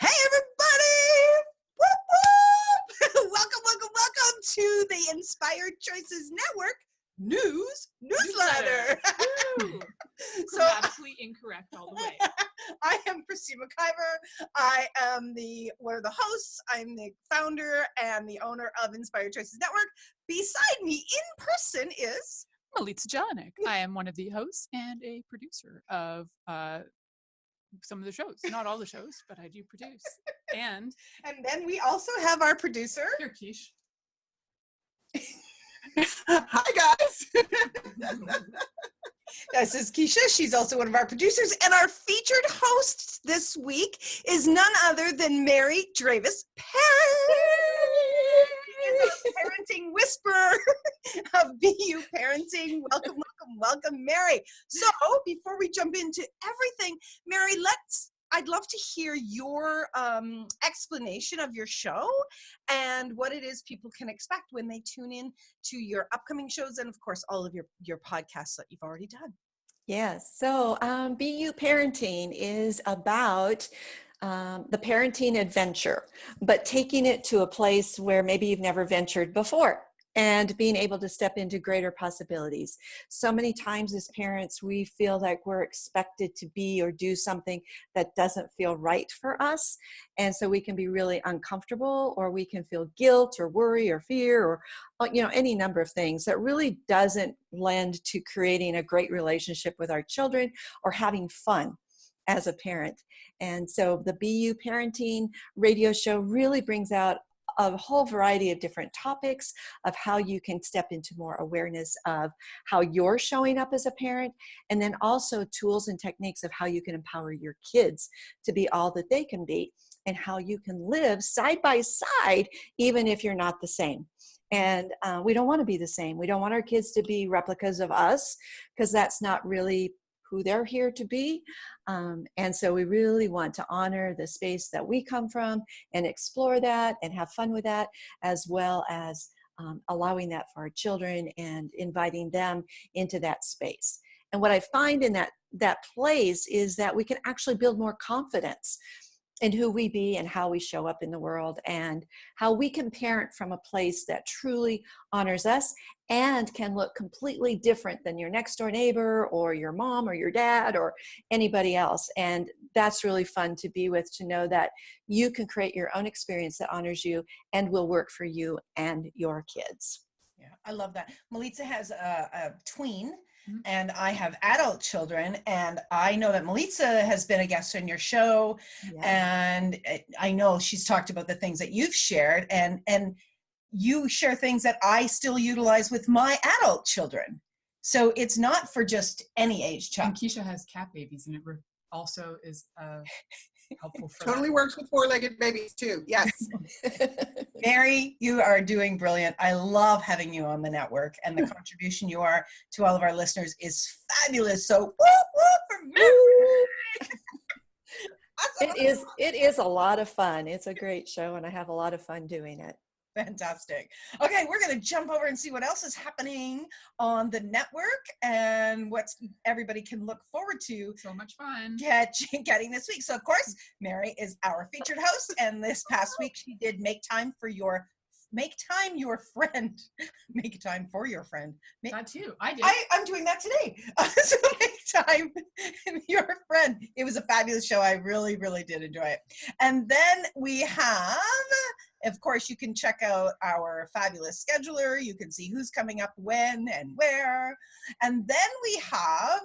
Hey everybody! Whoop, whoop. Welcome to the Inspired Choices Network newsletter. So grammatically incorrect all the way. I am Christine McIver. I am one of the hosts. I'm the founder and the owner of Inspired Choices Network. Beside me in person is Milica Jelenic. I am one of the hosts and a producer of some of the shows. Not all the shows, but I do produce. And then we also have our producer. Here, Keish. Hi, guys. This is Keisha. She's also one of our producers. And our featured host this week is none other than Mary Dravis-Parrish. Parenting whisperer of BU Parenting. Welcome, Mary. So before we jump into everything, Mary, I'd love to hear your explanation of your show and what it is people can expect when they tune in to your upcoming shows and, of course, all of your podcasts that you've already done. Yes. So BU Parenting is about the parenting adventure, but taking it to a place where maybe you've never ventured before and being able to step into greater possibilities. So many times as parents, we feel like we're expected to be or do something that doesn't feel right for us. And so we can be really uncomfortable, or we can feel guilt or worry or fear or, any number of things that really doesn't lend to creating a great relationship with our children or having fun as a parent. And so the BU Parenting radio show really brings out a whole variety of different topics of how you can step into more awareness of how you're showing up as a parent, and then also tools and techniques of how you can empower your kids to be all that they can be, and how you can live side by side even if you're not the same. And we don't want to be the same. We don't want our kids to be replicas of us, because that's not really who they're here to be. And so we really want to honor the space that we come from and explore that and have fun with that, as well as allowing that for our children and inviting them into that space. And what I find in that place is that we can actually build more confidence in who we be and how we show up in the world, and how we can parent from a place that truly honors us and can look completely different than your next door neighbor or your mom or your dad or anybody else. And that's really fun to be with, to know that you can create your own experience that honors you and will work for you and your kids. Yeah, I love that. Milica has a tween, and I have adult children, and I know that Milica has been a guest on your show, and I know she's talked about the things that you've shared, and you share things that I still utilize with my adult children. So it's not for just any age child. And Keisha has cat babies, and it also is helpful for Totally works with four-legged babies too. Yes. Mary, you are doing brilliant. I love having you on the network, and the contribution you are to all of our listeners is fabulous. So whoop, whoop for Mary. It is a lot of fun. It's a great show, and I have a lot of fun doing it. Fantastic. Okay, we're going to jump over and see what else is happening on the network and what everybody can look forward to. So much fun. Getting this week. So, of course, Mary is our featured host, and this past week she did Make Time Your Friend. Make time for your friend. That too. I did. I'm doing that today. So Make Time Your Friend. It was a fabulous show. I really, really did enjoy it. And then we have, of course, you can check out our fabulous scheduler. You can see who's coming up when and where. And then we have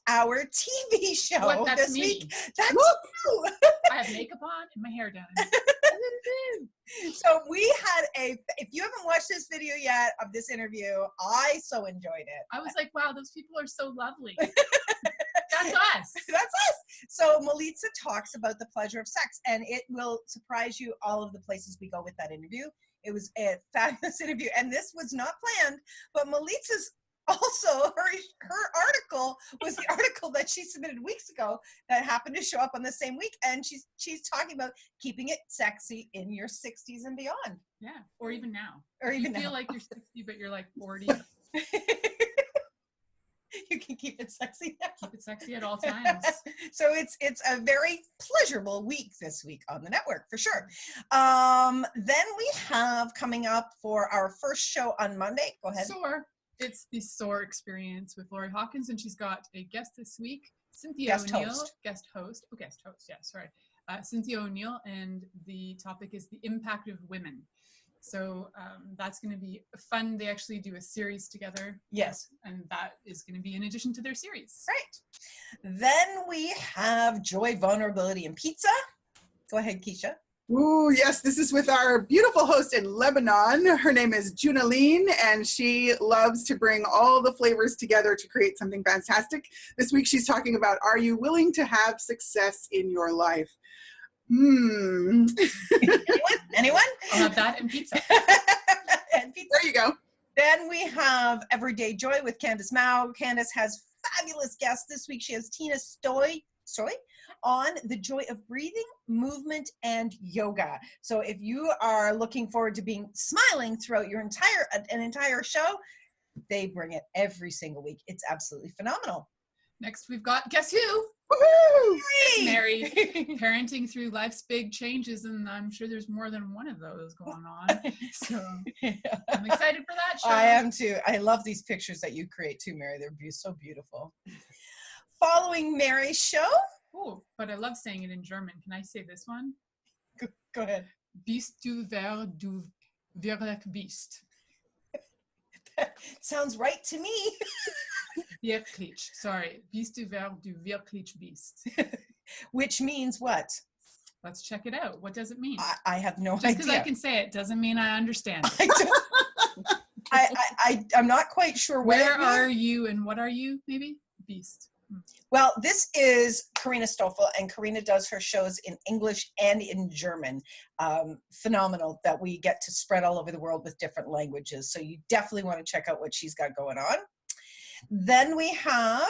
our TV show this week. That's you. I have makeup on and my hair done. So we had if you haven't watched this video yet of this interview, I so enjoyed it. I was like, wow, those people are so lovely. That's us. That's us. So Milica talks about the pleasure of sex, and it will surprise you all of the places we go with that interview. It was a fabulous interview, and this was not planned, but Milica's also, her article was the article that she submitted weeks ago that happened to show up on the same week, and she's talking about keeping it sexy in your 60s and beyond. Yeah, or even now. Or even you feel now. like you're 60, but you're like 40. You can keep it sexy. Keep it sexy at all times. So it's a very pleasurable week this week on the network for sure. Then we have coming up for our first show on Monday. Go ahead. SOAR. It's the SOAR experience with Lori Hawkins, and she's got a guest this week, Cynthia Guest O'Neill. host. Guest host. Yeah, sorry. Cynthia O'Neill, and the topic is the impact of women. So that's going to be fun. They actually do a series together. Yes. And that is going to be in addition to their series. Right. Then we have Joy, Vulnerability, and Pizza. Go ahead, Keisha. Ooh, yes, this is with our beautiful host in Lebanon. Her name is Junaline, and she loves to bring all the flavors together to create something fantastic. This week she's talking about, are you willing to have success in your life? Anyone? I'll have that and pizza. And pizza. There you go. Then we have Everyday Joy with Candace Mao. Candace has fabulous guests this week. She has Tina Stoy on the joy of breathing, movement, and yoga. So if you are looking forward to being smiling throughout your entire show, they bring it every single week. It's absolutely phenomenal. Next, we've got Guess Who? Woohoo! Mary, parenting through life's big changes, and I'm sure there's more than one of those going on. So I'm excited for that show. I am too. I love these pictures that you create too, Mary. They're so beautiful. Following Mary's show. Oh, but I love saying it in German. Can I say this one? Go ahead. Bist du wer du wirklich bist? Sounds right to me. Wirklich. Sorry. Bist du wer du wirklich bist? Which means what? Let's check it out. What does it mean? I have no Just idea. because I can say it doesn't mean I understand it. I'm not quite sure Where are you and what are you, maybe? Beast. Well, this is Karina Stoffel, and Karina does her shows in English and in German. Phenomenal that we get to spread all over the world with different languages. So you definitely want to check out what she's got going on. Then we have,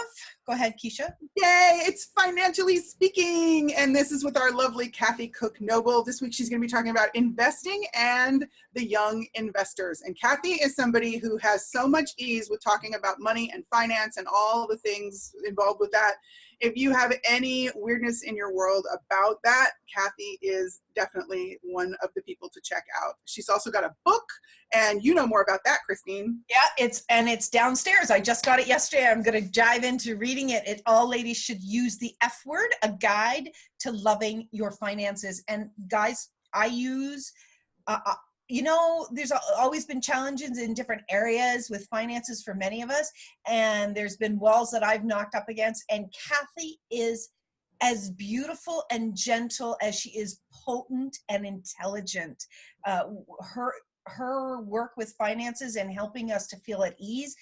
go ahead, Keisha. Yay, it's Financially Speaking, and this is with our lovely Kathy Cook Noble. This week she's going to be talking about investing and the young investors. And Kathy is somebody who has so much ease with talking about money and finance and all the things involved with that. If you have any weirdness in your world about that, Kathy is definitely one of the people to check out. She's also got a book, and you know more about that, Christine. Yeah, it's downstairs. I just got it yesterday. I'm going to dive into reading it. All ladies should use the F word, a guide to loving your finances. And guys, I use, there's always been challenges in different areas with finances for many of us. And there's been walls that I've knocked up against. And Kathy is as beautiful and gentle as she is potent and intelligent. Her work with finances and helping us to feel at ease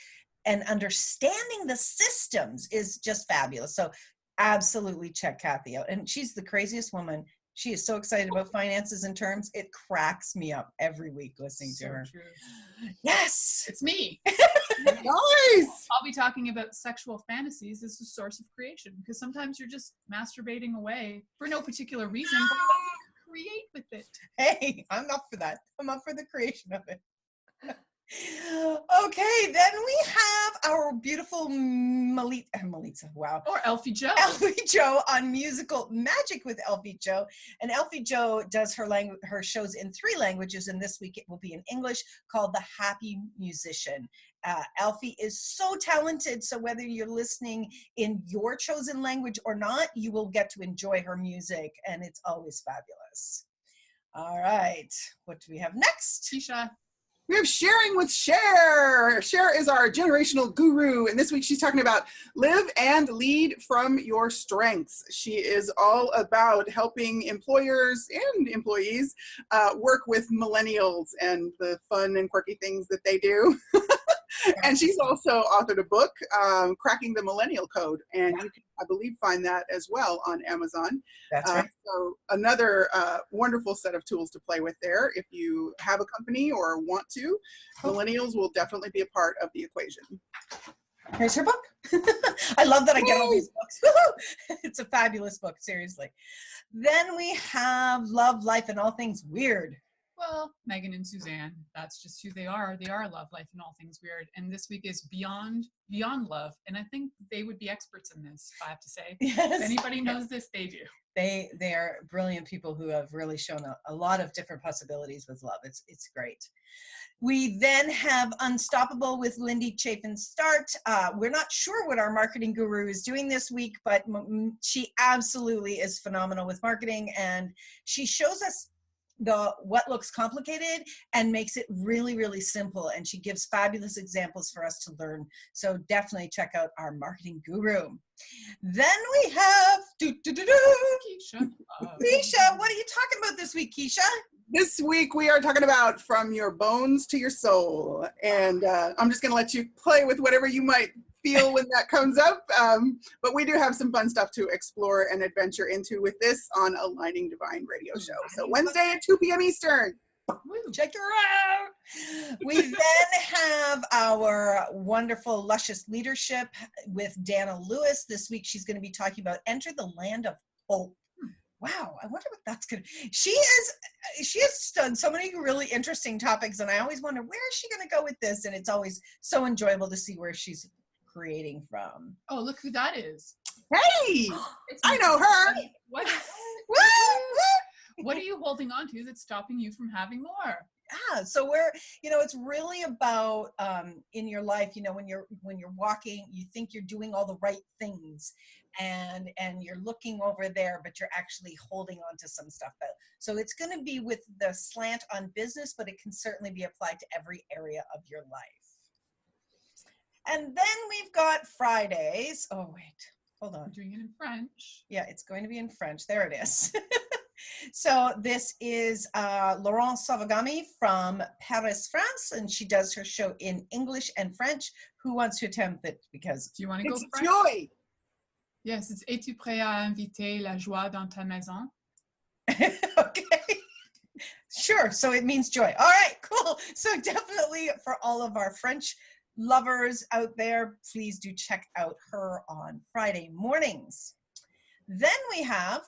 and understanding the systems is just fabulous. So absolutely check Kathy out. And she's the craziest woman. She is so excited about finances and terms. It cracks me up every week listening to her. True. Yes. It's me. Nice. I'll be talking about sexual fantasies as a source of creation, because sometimes you're just masturbating away for no particular reason, but create with it. Hey, I'm up for that. I'm up for the creation of it. Okay, then we have our beautiful Milica, wow. Or Elfie Joe. Elfie Joe on Musical Magic with Elfie Joe. And Elfie Joe does her shows in 3 languages, and this week it will be in English, called The Happy Musician. Elfie is so talented, so whether you're listening in your chosen language or not, you will get to enjoy her music, and it's always fabulous. All right, what do we have next? Keisha. We have Sharing with Cher. Cher is our generational guru, and this week she's talking about live and lead from your strengths. She is all about helping employers and employees work with millennials and the fun and quirky things that they do. And she's also authored a book, Cracking the Millennial Code, and you can, I believe, find that as well on Amazon. That's right. So another wonderful set of tools to play with there. If you have a company or want to, millennials will definitely be a part of the equation. Here's her book. I love that I get all these books. Woo-hoo! It's a fabulous book, seriously. Then we have Love, Life, and All Things Weird. Well, Megan and Suzanne, that's just who they are. They are love, life, and all things weird. And this week is beyond love. And I think they would be experts in this, if I have to say. Yes. If anybody knows this, they do. They are brilliant people who have really shown a lot of different possibilities with love. It's great. We then have Unstoppable with Lindy Chafin-Start. We're not sure what our marketing guru is doing this week, but she absolutely is phenomenal with marketing, and she shows us what looks complicated and makes it really, really simple. And she gives fabulous examples for us to learn. So definitely check out our marketing guru. Then we have Keisha. Keisha. What are you talking about this week, Keisha? This week we are talking about from your bones to your soul. And I'm just going to let you play with whatever you might feel when that comes up. But we do have some fun stuff to explore and adventure into with this on Aligning Divine radio show. So Wednesday at 2 p.m. Eastern. Check her out. We then have our wonderful Luscious Leadership with Dana Lewis. This week she's going to be talking about Enter the Land of Hope. Wow, I wonder what that's going to. She has done so many really interesting topics, and I always wonder where is she going to go with this, and it's always so enjoyable to see where she's creating from. Oh, look who that is. Hey, I know her. What are you holding on to that's stopping you from having more? Yeah, so it's really about in your life, when you're walking, you think you're doing all the right things, and you're looking over there, but you're actually holding on to some stuff. So it's going to be with the slant on business, but it can certainly be applied to every area of your life. And then we've got Fridays. Oh wait, hold on. We're doing it in French. Yeah, it's going to be in French. There it is. So this is Laurence Savagami from Paris, France, and she does her show in English and French. Who wants to attempt it? Because do you want to go French? Joy. Yes, it's Es-tu prêt à inviter la joie dans ta maison? Okay. Sure. So it means joy. All right, cool. So definitely for all of our French lovers out there, please do check out her on Friday mornings. Then we have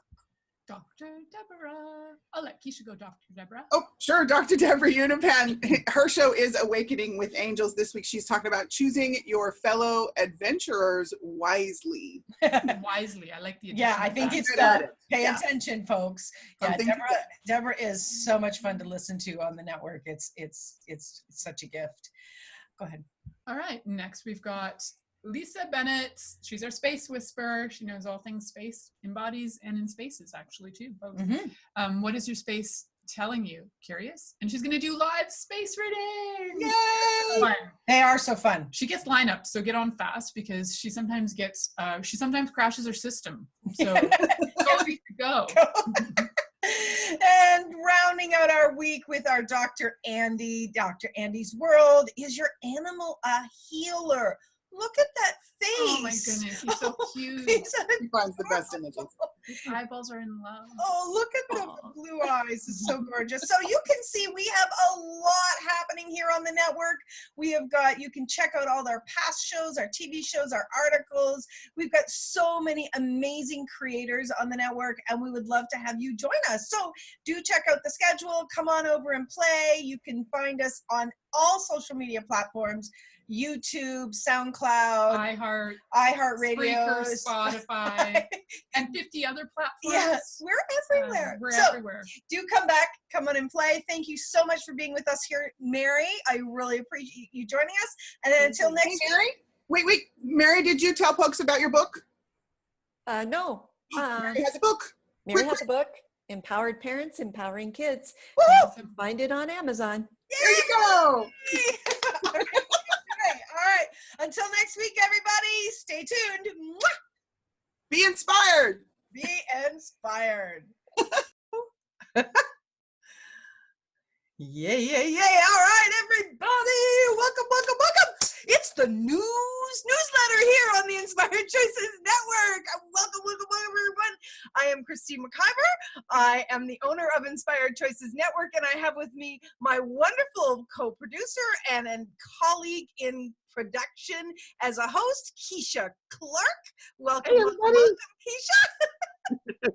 Dr. Deborah. I'll let Keisha go, Dr. Deborah. Oh, sure. Dr. Deborah Unipan. Her show is Awakening with Angels. This week she's talking about choosing your fellow adventurers wisely. Wisely. I like the addition. Yeah, I think it's the pay attention, folks. Yeah, Deborah is so much fun to listen to on the network. It's such a gift. Go ahead. All right. Next we've got Lisa Bennett. She's our space whisperer. She knows all things space, in bodies and in spaces, actually, too. Both. Mm-hmm. What is your space telling you? Curious? And she's going to do live space readings. Yay! Fun. They are so fun. She gets lineups, so get on fast because she sometimes crashes her system. So go. And rounding out our week with our Dr. Andy. Dr. Andy's World. Is your animal a healer? Look at that face. Oh my goodness, he's so cute. He finds the best images. His eyeballs are in love. Oh, look at the blue eyes. It's so gorgeous. So you can see we have a lot happening here on the network. You can check out all our past shows, our TV shows, our articles. We've got so many amazing creators on the network, and we would love to have you join us. So do check out the schedule. Come on over and play. You can find us on all social media platforms. YouTube, SoundCloud, iHeartRadio, Spreaker, Spotify, and 50 other platforms. Yes, we're everywhere. We're everywhere. Do come on and play. Thank you so much for being with us here, Mary. I really appreciate you joining us. And then until next week. Mary? Wait. Mary, did you tell folks about your book? No. Mary has a book. Mary has a book, Empowered Parents, Empowering Kids. Woo! You can find it on Amazon. There you go. All right. Until next week, everybody, stay tuned. Mwah! Be inspired. Be inspired. Yay. All right, everybody. Welcome. It's the newsletter here on the Inspired Choices Network. Welcome, everyone. I am Christine McIver. I am the owner of Inspired Choices Network, and I have with me my wonderful co-producer and colleague in production as a host, Keisha Clark. Welcome, Keisha.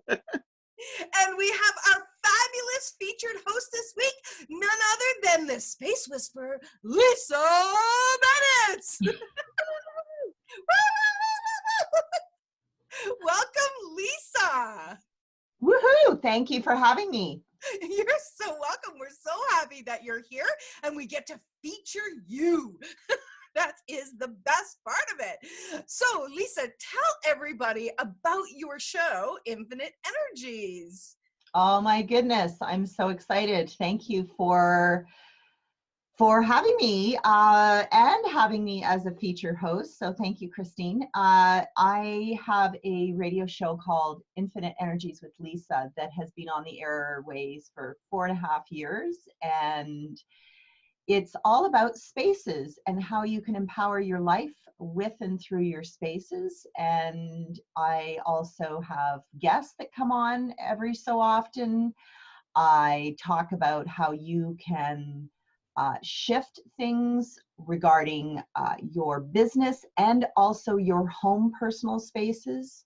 And we have our fabulous fabulous featured host this week, none other than the Space Whisperer, Lisa Bennett. Welcome, Lisa. Woohoo! Thank you for having me. You're so welcome. We're so happy that you're here and we get to feature you. That is the best part of it. So, Lisa, tell everybody about your show, Infinite Energies. Oh my goodness, I'm so excited. Thank you for having me and having me as a feature host. So thank you, Christine. I have a radio show called Infinite Energies with Lisa that has been on the airways for 4.5 years, and it's all about spaces and how you can empower your life with and through your spaces. And I also have guests that come on every so often. I talk about how you can shift things regarding your business and also your home personal spaces.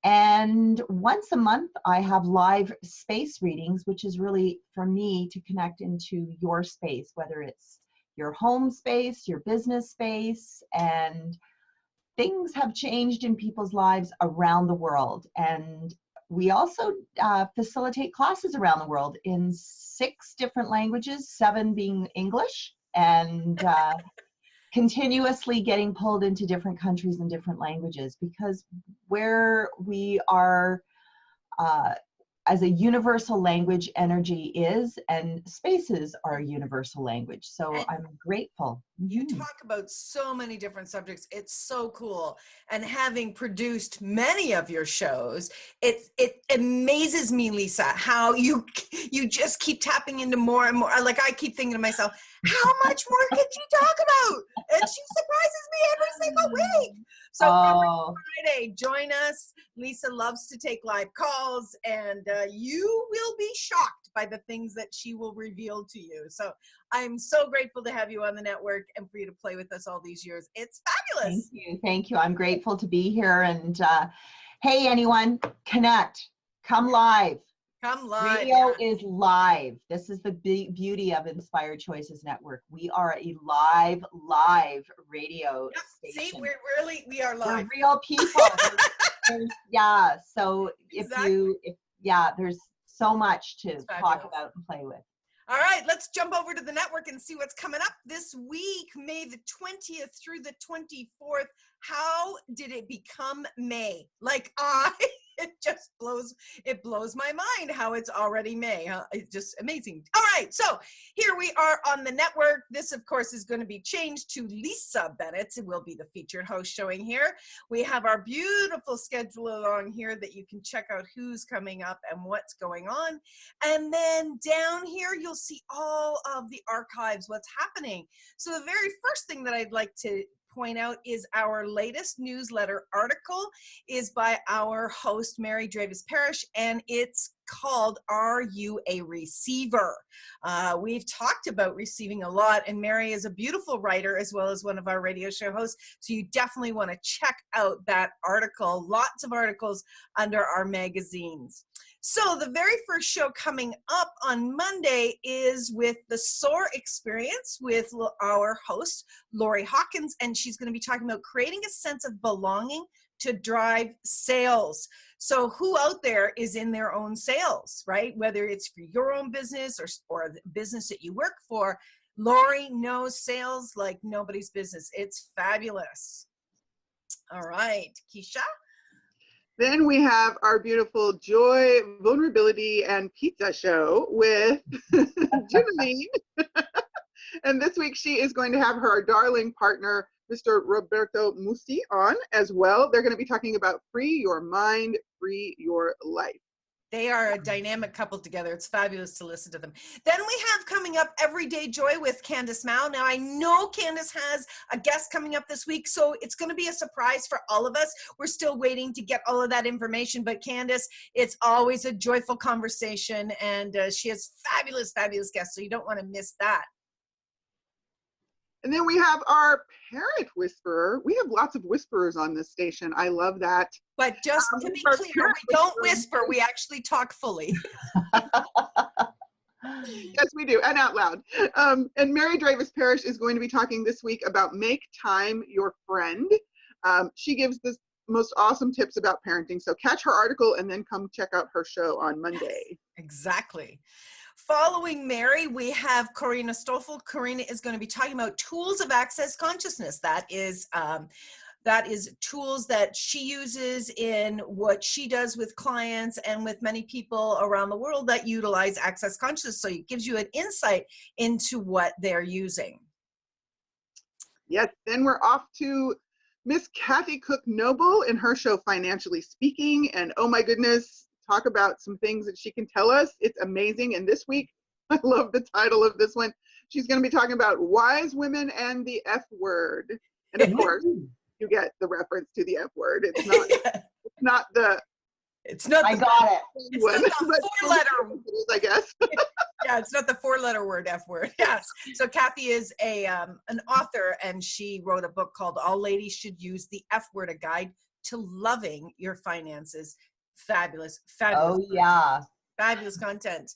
And once a month, I have live space readings, which is really for me to connect into your space, whether it's your home space, your business space, and things have changed in people's lives around the world. And we also facilitate classes around the world in 6 different languages, 7 being English, and continuously getting pulled into different countries and different languages, because where we are as a universal language, energy is, and spaces are a universal language. So And I'm grateful. you talk about so many different subjects. It's so cool. And having produced many of your shows, it amazes me, Lisa, how you just keep tapping into more and more. Like, I keep thinking to myself, how much more can she talk about? And she surprises me every single week. So every Friday, join us. Lisa loves to take live calls, and you will be shocked by the things that she will reveal to you. So I'm so grateful to have you on the network and for you to play with us all these years. It's fabulous. Thank you. Thank you. I'm grateful to be here. And hey, anyone, connect. Come live. Come live. Radio is live. This is the beauty of Inspired Choices Network. We are a live radio station. See, we are live. We're real people. Yeah. So Exactly. there's so much to talk about and play with. All right, let's jump over to the network and see what's coming up this week, May the 20th through the 24th. How did it become May? Like, it just blows my mind how it's already May. Huh? It's just amazing. All right, so here we are on the network. This, of course, is going to be changed to Lisa Bennett. It will be the featured host showing here. We have our beautiful schedule along here that you can check out who's coming up and what's going on. And then down here, you'll see all of the archives, what's happening. So the very first thing that I'd like to point out is our latest newsletter article is by our host, Mary Dravis-Parrish, and it's called, Are You a Receiver? We've talked about receiving a lot, and Mary is a beautiful writer as well as one of our radio show hosts, so you definitely want to check out that article. Lots of articles under our magazines. So the very first show coming up on Monday is with the SOAR Experience with our host, Lori Hawkins, and she's going to be talking about creating a sense of belonging to drive sales. So who out there is in their own sales, right? Whether it's for your own business or the business that you work for, Lori knows sales like nobody's business. It's fabulous. All right, Keisha? Then we have our beautiful Joy, Vulnerability, and Pizza show with Jelenic. And this week she is going to have her darling partner, Mr. Roberto Musi, on as well. They're going to be talking about free your mind, free your life. They are a dynamic couple together. It's fabulous to listen to them. Then we have coming up Everyday Joy with Candace Mao. Now, I know Candace has a guest coming up this week, so it's going to be a surprise for all of us. We're still waiting to get all of that information, but Candace, it's always a joyful conversation, and she has fabulous, fabulous guests, so you don't want to miss that. And then we have our parent whisperer. We have lots of whisperers on this station. I love that. But just to be clear, we don't whisper. We actually talk fully. Yes, we do, and out loud. And Mary Dravis-Parrish is going to be talking this week about Make Time Your Friend. She gives the most awesome tips about parenting. So catch her article and then come check out her show on Monday. Yes, exactly. Following Mary, we have Corina Stoffel. Corina is going to be talking about tools of access consciousness. That is tools that she uses in what she does with clients and with many people around the world that utilize access consciousness. So it gives you an insight into what they're using. Yes, then we're off to Miss Kathy Cook Noble in her show Financially Speaking. And oh my goodness, talk about some things that she can tell us. It's amazing. And this week, I love the title of this one. She's going to be talking about wise women and the F word. And of course, you get the reference to the F word. It's not, I got it. It's not the four-letter, I guess. yeah, it's not the four-letter word, F word. Yes. So Kathy is an author, and she wrote a book called All Ladies Should Use the F Word, a guide to loving your finances. Fabulous, fabulous. Oh, yeah. Fabulous content.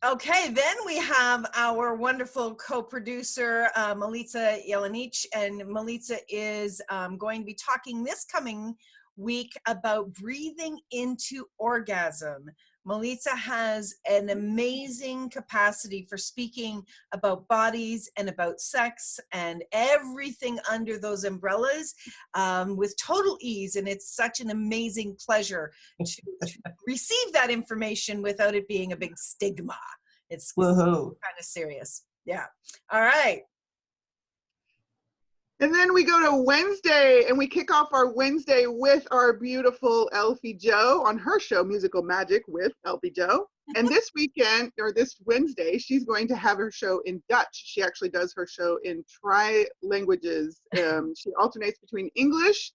Okay, then we have our wonderful co-producer, Milica Jelenic, and Milica is going to be talking this coming week about breathing into orgasm. Milica has an amazing capacity for speaking about bodies and about sex and everything under those umbrellas with total ease, and it's such an amazing pleasure to receive that information without it being a big stigma. It's kind of serious. Yeah. All right. And then we go to Wednesday, and we kick off our Wednesday with our beautiful Elfie Joe on her show, Musical Magic with Elfie Joe. And this weekend, or this Wednesday, she's going to have her show in Dutch. She actually does her show in tri-languages. She alternates between English,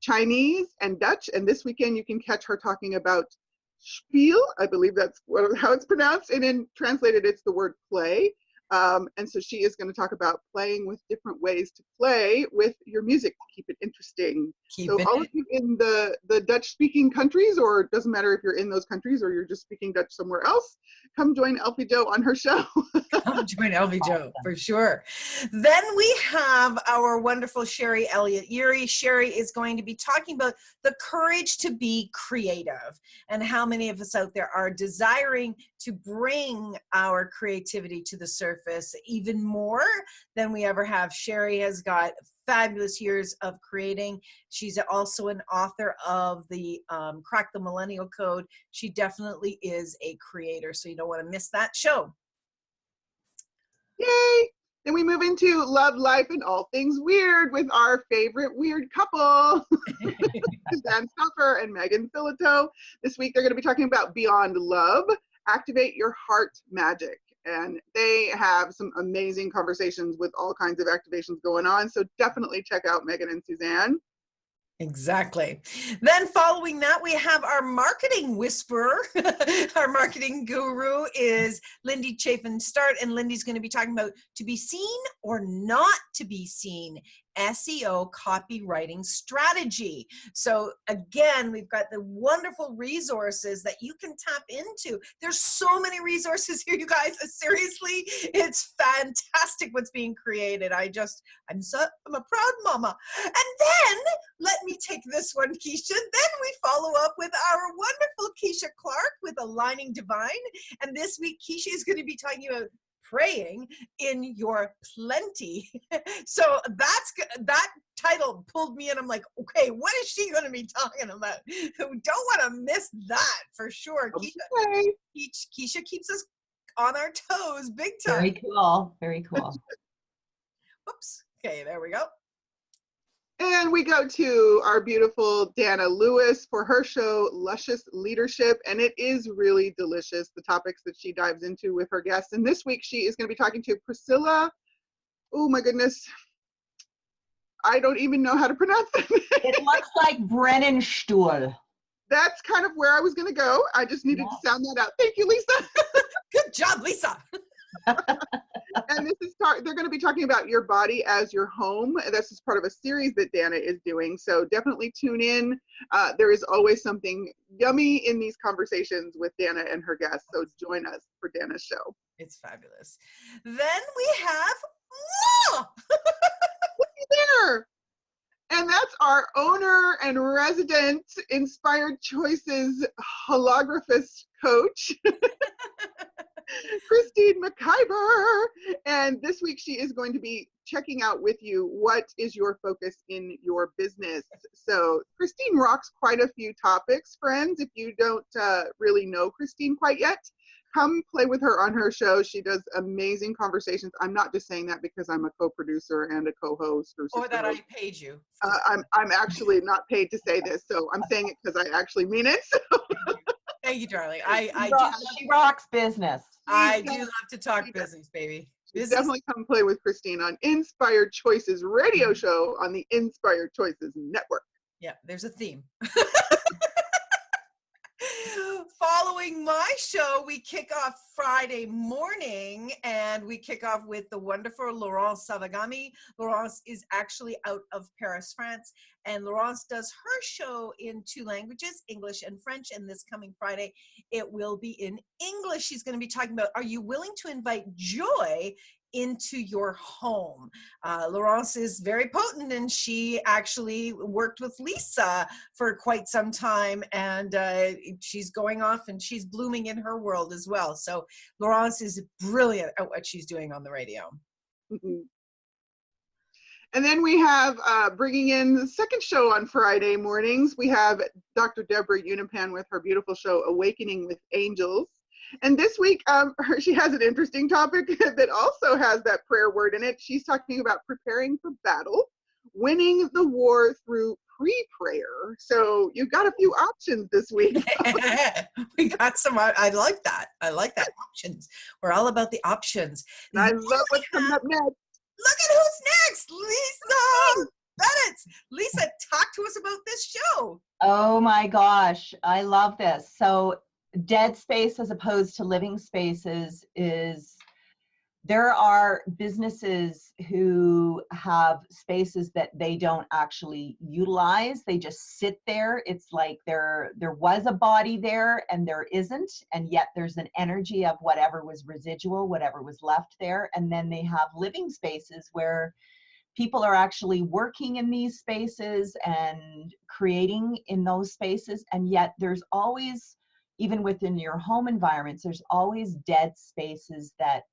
Chinese, and Dutch. And this weekend, you can catch her talking about spiel. I believe that's how it's pronounced. And in translated, it's the word play. And so she is going to talk about playing with different ways to play with your music to keep it interesting. All of you in the Dutch-speaking countries, or it doesn't matter if you're in those countries or you're just speaking Dutch somewhere else, come join Elfie Joe on her show. Come join Elfie Joe, for sure. Then we have our wonderful Sherry Elliott-Yuri. Sherry is going to be talking about the courage to be creative and how many of us out there are desiring to bring our creativity to the surface even more than we ever have. Sherry has got fabulous years of creating. She's also an author of the Crack the Millennial Code. She definitely is a creator, so you don't want to miss that show. Yay! Then we move into Love, Life, and All Things Weird with our favorite weird couple, Suzanne Stoffer and Megan Filito. This week they're going to be talking about Beyond Love, Activate Your Heart Magic. And they have some amazing conversations with all kinds of activations going on. So definitely check out Megan and Suzanne. Exactly. Then following that, we have our marketing whisperer. Our marketing guru is Lindy Chafin-Start, and Lindy's going to be talking about to be seen or not to be seen, SEO copywriting strategy. So again, we've got the wonderful resources that you can tap into. There's so many resources here, you guys. Seriously, it's fantastic what's being created. I'm a proud mama. And then let me take this one, Keisha. Then we follow up with our wonderful Keisha Clark with Aligning Divine. And this week, Keisha is going to be talking about praying in your plenty. So that title pulled me in. I'm like, okay, what is she going to be talking about? We don't want to miss that for sure. Okay. Keisha keeps us on our toes big time. Very cool. Very cool. Oops. Okay, there we go. And we go to our beautiful Dana Lewis for her show, Luscious Leadership. And it is really delicious, the topics that she dives into with her guests. And this week she is going to be talking to Priscilla. Oh my goodness. I don't even know how to pronounce it. It looks like Brennenstuhl. That's kind of where I was going to go. I just needed to sound that out. Thank you, Lisa. Good job, Lisa. And they're going to be talking about your body as your home. This is part of a series that Dana is doing. So definitely tune in. There is always something yummy in these conversations with Dana and her guests. So join us for Dana's show. It's fabulous. Then we have there. And that's our owner and resident Inspired Choices holographist coach, Christine McIver. And this week she is going to be checking out with you what is your focus in your business. So Christine rocks quite a few topics, friends. If you don't really know Christine quite yet, come play with her on her show. She does amazing conversations. I'm not just saying that because I'm a co-producer and a co-host. Or that I paid you. I'm actually not paid to say this, so I'm saying it because I actually mean it. So. Thank you, darling. She rocks business. I do love to talk business, baby. Definitely come play with Christine on Inspired Choices radio show on the Inspired Choices Network. Yeah, there's a theme. Following my show, we kick off Friday morning, and we kick off with the wonderful Laurence Savagami. Laurence is actually out of Paris, France, and Laurence does her show in 2 languages, English and French, and this coming Friday, it will be in English. She's going to be talking about, are you willing to invite joy into your home? Laurence is very potent, and she actually worked with Lisa for quite some time, and she's going off and she's blooming in her world as well. So Laurence is brilliant at what she's doing on the radio. Mm-hmm. And then we have bringing in the second show on Friday mornings. We have Dr. Deborah Unipan with her beautiful show, Awakening with Angels. And this week, she has an interesting topic that also has that prayer word in it. She's talking about preparing for battle, winning the war through pre-prayer. So you've got a few options this week. We got some, I like that. I like that, options. We're all about the options. And I love what's coming up next. Look at who's next, Lisa Bennett. Lisa, talk to us about this show. Oh my gosh, I love this. So dead space as opposed to living spaces is, there are businesses who have spaces that they don't actually utilize. They just sit there. It's like there was a body there and there isn't, and yet there's an energy of whatever was residual, whatever was left there. And then they have living spaces where people are actually working in these spaces and creating in those spaces, and yet there's always, even within your home environments, there's always dead spaces that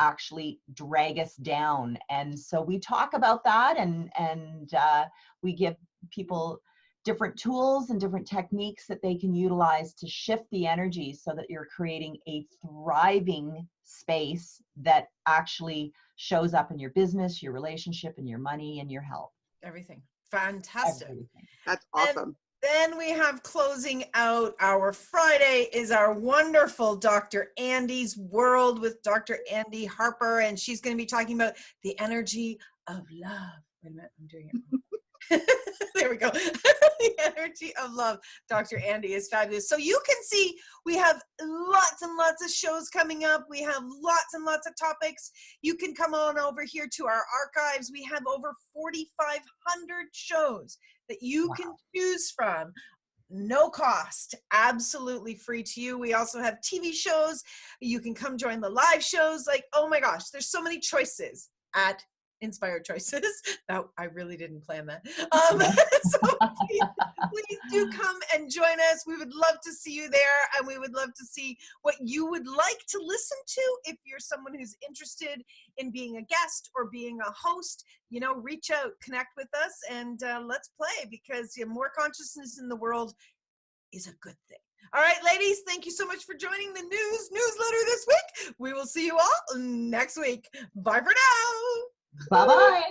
actually drag us down. And so we talk about that, and we give people different tools and different techniques that they can utilize to shift the energy so that you're creating a thriving space that actually shows up in your business, your relationship, and your money and your health. Everything. Fantastic. Everything. That's awesome. Then we have closing out our Friday is our wonderful Dr. Andy's World with Dr. Andy Harper, and she's going to be talking about the energy of love. Wait a minute, I'm doing it. There we go. The energy of love. Dr. Andy is fabulous. So you can see we have lots and lots of shows coming up. We have lots and lots of topics. You can come on over here to our archives. We have over 4,500 shows that you can choose from. No cost, absolutely free to you. We also have TV shows. You can come join the live shows. Like, oh my gosh, there's so many choices at Inspired Choices. No, I really didn't plan that. So please do come and join us. We would love to see you there, and we would love to see what you would like to listen to. If you're someone who's interested in being a guest or being a host, you know, reach out, connect with us, and let's play, because more consciousness in the world is a good thing. All right, ladies, thank you so much for joining the newsletter this week. We will see you all next week. Bye for now. Bye-bye.